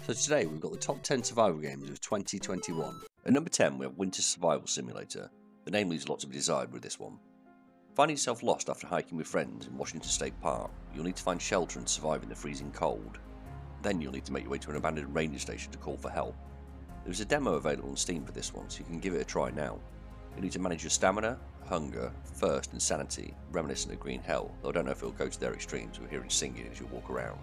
So today we've got the top 10 survival games of 2021. At number 10 we have Winter Survival Simulator. The name leaves a lot to be desired with this one. Finding yourself lost after hiking with friends in Washington State Park, you'll need to find shelter and survive in the freezing cold. Then you'll need to make your way to an abandoned ranger station to call for help. There is a demo available on Steam for this one, so you can give it a try now. You'll need to manage your stamina, hunger, thirst and sanity, reminiscent of Green Hell, though I don't know if it'll go to their extremes with hearing singing as you walk around.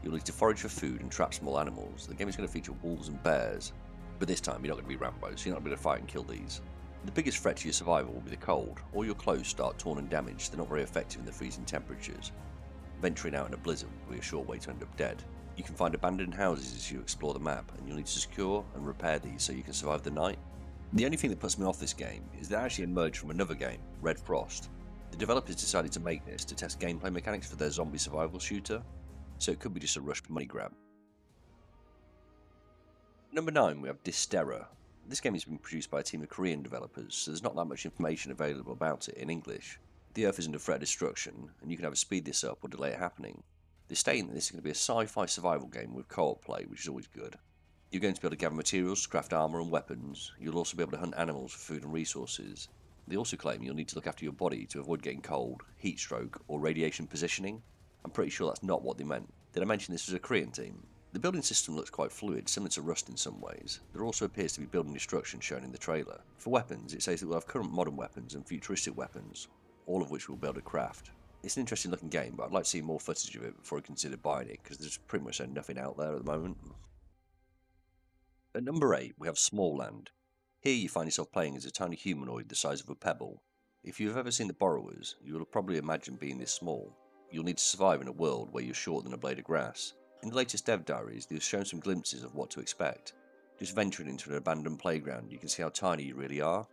You'll need to forage for food and trap small animals. The game is going to feature wolves and bears, but this time you're not going to be Rambo, so you're not going to fight and kill these. The biggest threat to your survival will be the cold. All your clothes start torn and damaged, they're not very effective in the freezing temperatures. Venturing out in a blizzard will be a sure way to end up dead. You can find abandoned houses as you explore the map, and you'll need to secure and repair these so you can survive the night. The only thing that puts me off this game is that it actually emerged from another game, Red Frost. The developers decided to make this to test gameplay mechanics for their zombie survival shooter, so it could be just a rushed money grab. Number 9 we have Dysterra. This game has been produced by a team of Korean developers, so there's not that much information available about it in English. The Earth is under threat of destruction, and you can either speed this up or delay it happening. They're stating that this is going to be a sci-fi survival game with co-op play, which is always good. You're going to be able to gather materials, craft armour and weapons. You'll also be able to hunt animals for food and resources. They also claim you'll need to look after your body to avoid getting cold, heat stroke or radiation positioning. I'm pretty sure that's not what they meant. Did I mention this was a Korean team? The building system looks quite fluid, similar to Rust in some ways. There also appears to be building destruction shown in the trailer. For weapons, it says that we'll have current modern weapons and futuristic weapons, all of which we'll be able to craft. It's an interesting looking game, but I'd like to see more footage of it before I consider buying it, because there's pretty much nothing out there at the moment. At number 8 we have Smalland. Here you find yourself playing as a tiny humanoid the size of a pebble. If you've ever seen The Borrowers, you will probably imagine being this small. You'll need to survive in a world where you're shorter than a blade of grass. In the latest dev diaries, they've shown some glimpses of what to expect. Just venturing into an abandoned playground, you can see how tiny you really are.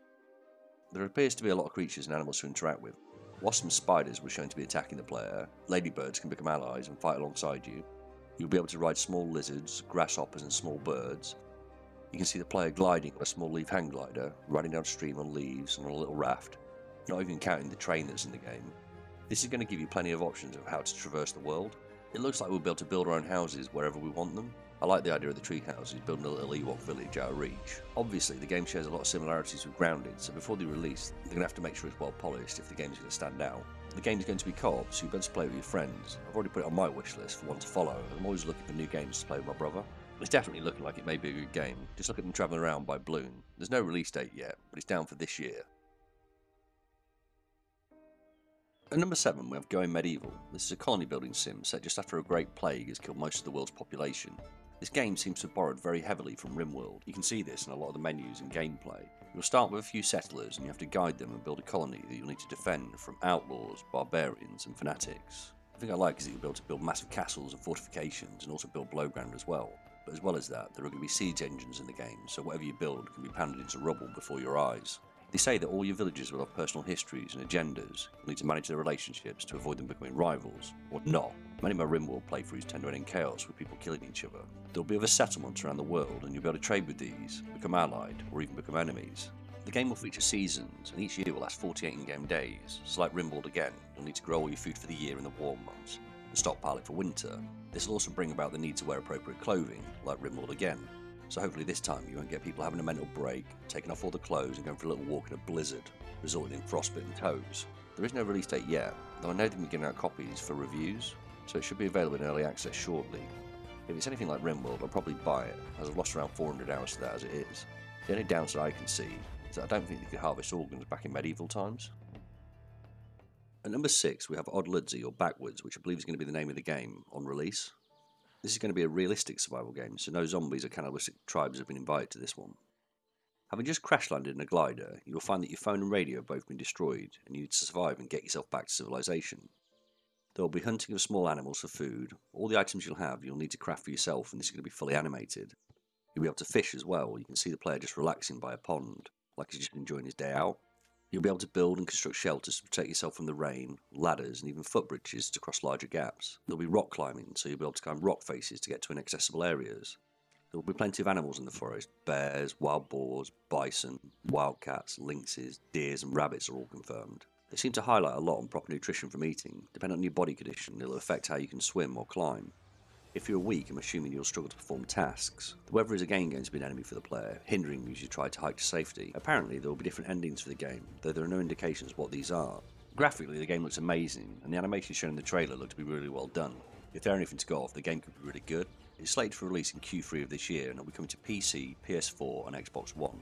There appears to be a lot of creatures and animals to interact with. Wasps and spiders were shown to be attacking the player. Ladybirds can become allies and fight alongside you. You'll be able to ride small lizards, grasshoppers and small birds. You can see the player gliding on a small leaf hang glider, riding downstream on leaves and on a little raft, not even counting the train that's in the game. This is going to give you plenty of options of how to traverse the world. It looks like we'll be able to build our own houses wherever we want them. I like the idea of the tree houses, building a little Ewok village out of reach. Obviously the game shares a lot of similarities with Grounded, so before they release, they're going to have to make sure it's well polished if the game's going to stand out. The game's going to be co-op, so you'll be able to play with your friends. I've already put it on my wish list for one to follow, and I'm always looking for new games to play with my brother. It's definitely looking like it may be a good game. Just look at them travelling around by balloon. There's no release date yet, but it's down for this year. At number 7 we have Going Medieval. This is a colony building sim set just after a great plague has killed most of the world's population. This game seems to have borrowed very heavily from RimWorld. You can see this in a lot of the menus and gameplay. You'll start with a few settlers and you have to guide them and build a colony that you'll need to defend from outlaws, barbarians and fanatics. The thing I like is that you'll be able to build massive castles and fortifications and also build below ground as well. But as well as that, there are going to be siege engines in the game, so whatever you build can be pounded into rubble before your eyes. They say that all your villagers will have personal histories and agendas. You'll need to manage their relationships to avoid them becoming rivals, or not. Many of my RimWorld playthroughs tend to end in chaos with people killing each other. There will be other settlements around the world and you'll be able to trade with these, become allied, or even become enemies. The game will feature seasons, and each year will last 48 in-game days, so like RimWorld again, you'll need to grow all your food for the year in the warm months, and stockpile it for winter. This will also bring about the need to wear appropriate clothing, like RimWorld again. So hopefully this time you won't get people having a mental break, taking off all the clothes and going for a little walk in a blizzard, resulting in frostbitten toes. There is no release date yet, though I know they've been giving out copies for reviews, so it should be available in early access shortly. If it's anything like RimWorld, I'll probably buy it, as I've lost around 400 hours to that as it is. The only downside I can see is that I don't think they could harvest organs back in medieval times. At number 6 we have Odludzie or Backwoods, which I believe is going to be the name of the game on release. This is going to be a realistic survival game, so no zombies or cannibalistic tribes have been invited to this one. Having just crash landed in a glider, you will find that your phone and radio have both been destroyed, and you need to survive and get yourself back to civilization. There will be hunting of small animals for food. All the items you'll have you'll need to craft for yourself, and this is going to be fully animated. You'll be able to fish as well. You can see the player just relaxing by a pond, like he's just enjoying his day out. You'll be able to build and construct shelters to protect yourself from the rain, ladders and even footbridges to cross larger gaps. There'll be rock climbing, so you'll be able to climb rock faces to get to inaccessible areas. There will be plenty of animals in the forest. Bears, wild boars, bison, wildcats, lynxes, deers and rabbits are all confirmed. They seem to highlight a lot on proper nutrition from eating. Depending on your body condition, it'll affect how you can swim or climb. If you're weak, I'm assuming you'll struggle to perform tasks. The weather is again going to be an enemy for the player, hindering you as you try to hike to safety. Apparently there will be different endings for the game, though there are no indications of what these are. Graphically, the game looks amazing, and the animations shown in the trailer look to be really well done. If they're anything to go off, the game could be really good. It's slated for release in Q3 of this year, and it'll be coming to PC, PS4 and Xbox One.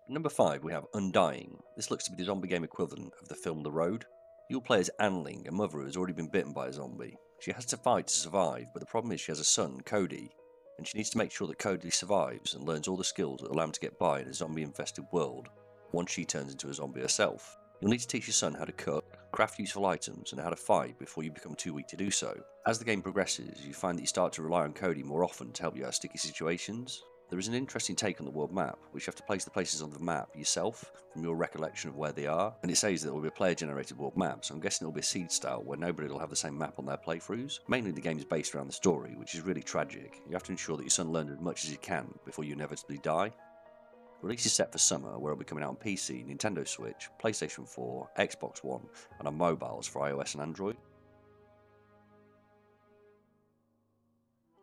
At number 5 we have Undying. This looks to be the zombie game equivalent of the film The Road. You'll play as Anling, a mother who has already been bitten by a zombie. She has to fight to survive, but the problem is she has a son, Cody, and she needs to make sure that Cody survives and learns all the skills that allow him to get by in a zombie-infested world, once she turns into a zombie herself. You'll need to teach your son how to cook, craft useful items, and how to fight before you become too weak to do so. As the game progresses, you find that you start to rely on Cody more often to help you out of sticky situations. There is an interesting take on the world map, which you have to place the places on the map yourself from your recollection of where they are, and it says that it will be a player-generated world map, so I'm guessing it will be a seed style where nobody will have the same map on their playthroughs. Mainly the game is based around the story, which is really tragic. You have to ensure that your son learns as much as he can before you inevitably die. Release is set for summer, where it will be coming out on PC, Nintendo Switch, PlayStation 4, Xbox One, and on mobiles for iOS and Android.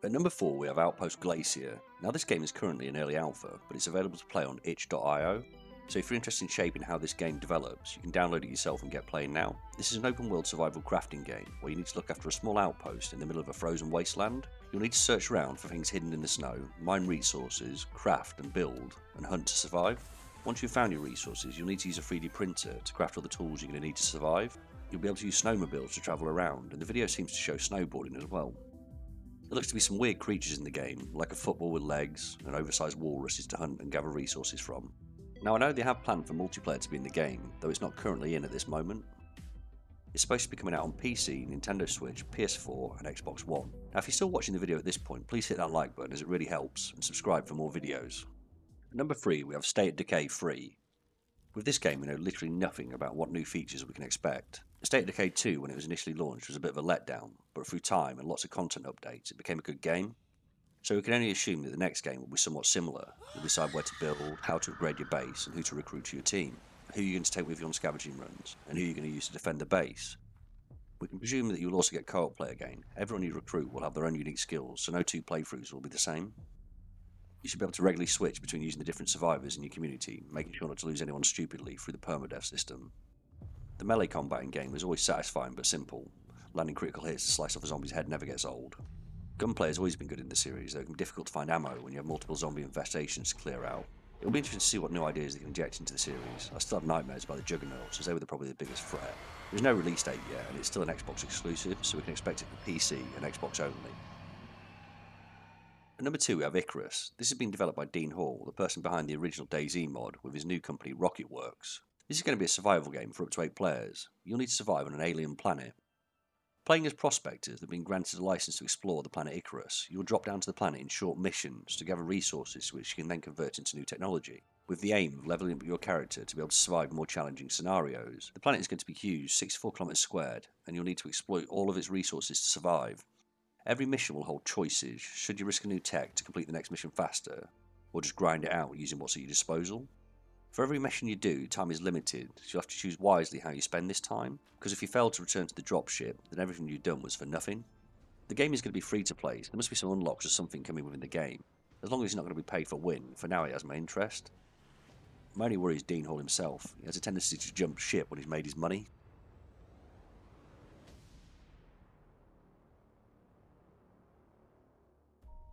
At number 4 we have Outpost Glacier. Now this game is currently in early alpha, but it's available to play on itch.io, so if you're interested in shaping how this game develops, you can download it yourself and get playing now. This is an open world survival crafting game, where you need to look after a small outpost in the middle of a frozen wasteland. You'll need to search around for things hidden in the snow, mine resources, craft and build, and hunt to survive. Once you've found your resources, you'll need to use a 3D printer to craft all the tools you're going to need to survive. You'll be able to use snowmobiles to travel around, and the video seems to show snowboarding as well. There looks to be some weird creatures in the game, like a football with legs and oversized walruses to hunt and gather resources from. Now I know they have planned for multiplayer to be in the game, though it's not currently in at this moment. It's supposed to be coming out on PC, Nintendo Switch, PS4 and Xbox One. Now if you're still watching the video at this point, please hit that like button as it really helps, and subscribe for more videos. At number 3 we have State of Decay 3. With this game we know literally nothing about what new features we can expect. State of Decay 2, when it was initially launched, was a bit of a letdown, but through time and lots of content updates, it became a good game. So we can only assume that the next game will be somewhat similar. You'll decide where to build, how to upgrade your base, and who to recruit to your team, who you're going to take with you on scavenging runs, and who you're going to use to defend the base. We can presume that you'll also get co-op play again. Everyone you recruit will have their own unique skills, so no two playthroughs will be the same. You should be able to regularly switch between using the different survivors in your community, making sure not to lose anyone stupidly through the permadeath system. The melee combat in game is always satisfying but simple. Landing critical hits to slice off a zombie's head never gets old. Gunplay has always been good in the series, though it can be difficult to find ammo when you have multiple zombie infestations to clear out. It'll be interesting to see what new ideas they can inject into the series. I still have nightmares about the Juggernauts, as they were probably the biggest threat. There's no release date yet, and it's still an Xbox exclusive, so we can expect it for PC and Xbox only. At number 2 we have Icarus. This has been developed by Dean Hall, the person behind the original DayZ mod, with his new company Rocketworks. This is going to be a survival game for up to 8 players. You'll need to survive on an alien planet. Playing as prospectors that have been granted a license to explore the planet Icarus, you'll drop down to the planet in short missions to gather resources which you can then convert into new technology, with the aim of levelling up your character to be able to survive more challenging scenarios. The planet is going to be huge, 64 kilometers squared, and you'll need to exploit all of its resources to survive. Every mission will hold choices. Should you risk a new tech to complete the next mission faster, or just grind it out using what's at your disposal? For every mission you do, time is limited, so you'll have to choose wisely how you spend this time, because if you fail to return to the dropship, then everything you've done was for nothing. The game is going to be free to play, so there must be some unlocks or something coming within the game. As long as it's not going to be paid for win, for now it has my interest. My only worry is Dean Hall himself. He has a tendency to jump ship when he's made his money.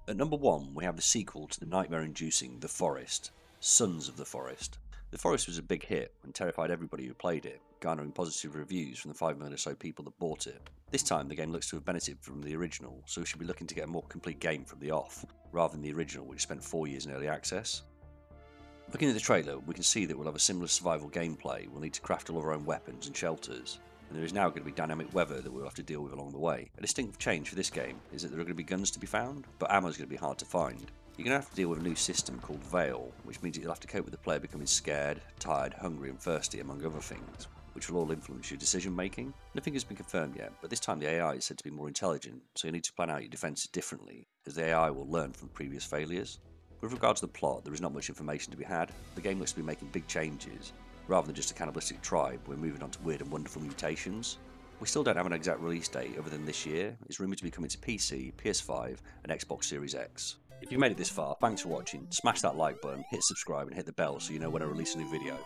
At number 1 we have the sequel to the nightmare-inducing The Forest, Sons of the Forest. The Forest was a big hit and terrified everybody who played it, garnering positive reviews from the 5 million or so people that bought it. This time the game looks to have benefited from the original, so we should be looking to get a more complete game from the off, rather than the original which spent 4 years in early access. Looking at the trailer, we can see that we'll have a similar survival gameplay. We'll need to craft all of our own weapons and shelters, and there is now going to be dynamic weather that we'll have to deal with along the way. A distinct change for this game is that there are going to be guns to be found, but ammo is going to be hard to find. You're going to have to deal with a new system called Veil, which means you'll have to cope with the player becoming scared, tired, hungry and thirsty among other things, which will all influence your decision making. Nothing has been confirmed yet, but this time the AI is said to be more intelligent, so you need to plan out your defences differently, as the AI will learn from previous failures. With regards to the plot, there is not much information to be had. The game looks to be making big changes. Rather than just a cannibalistic tribe, we're moving on to weird and wonderful mutations. We still don't have an exact release date other than this year. It's rumoured to be coming to PC, PS5 and Xbox Series X. If you've made it this far, thanks for watching. Smash that like button, hit subscribe and hit the bell so you know when I release a new video.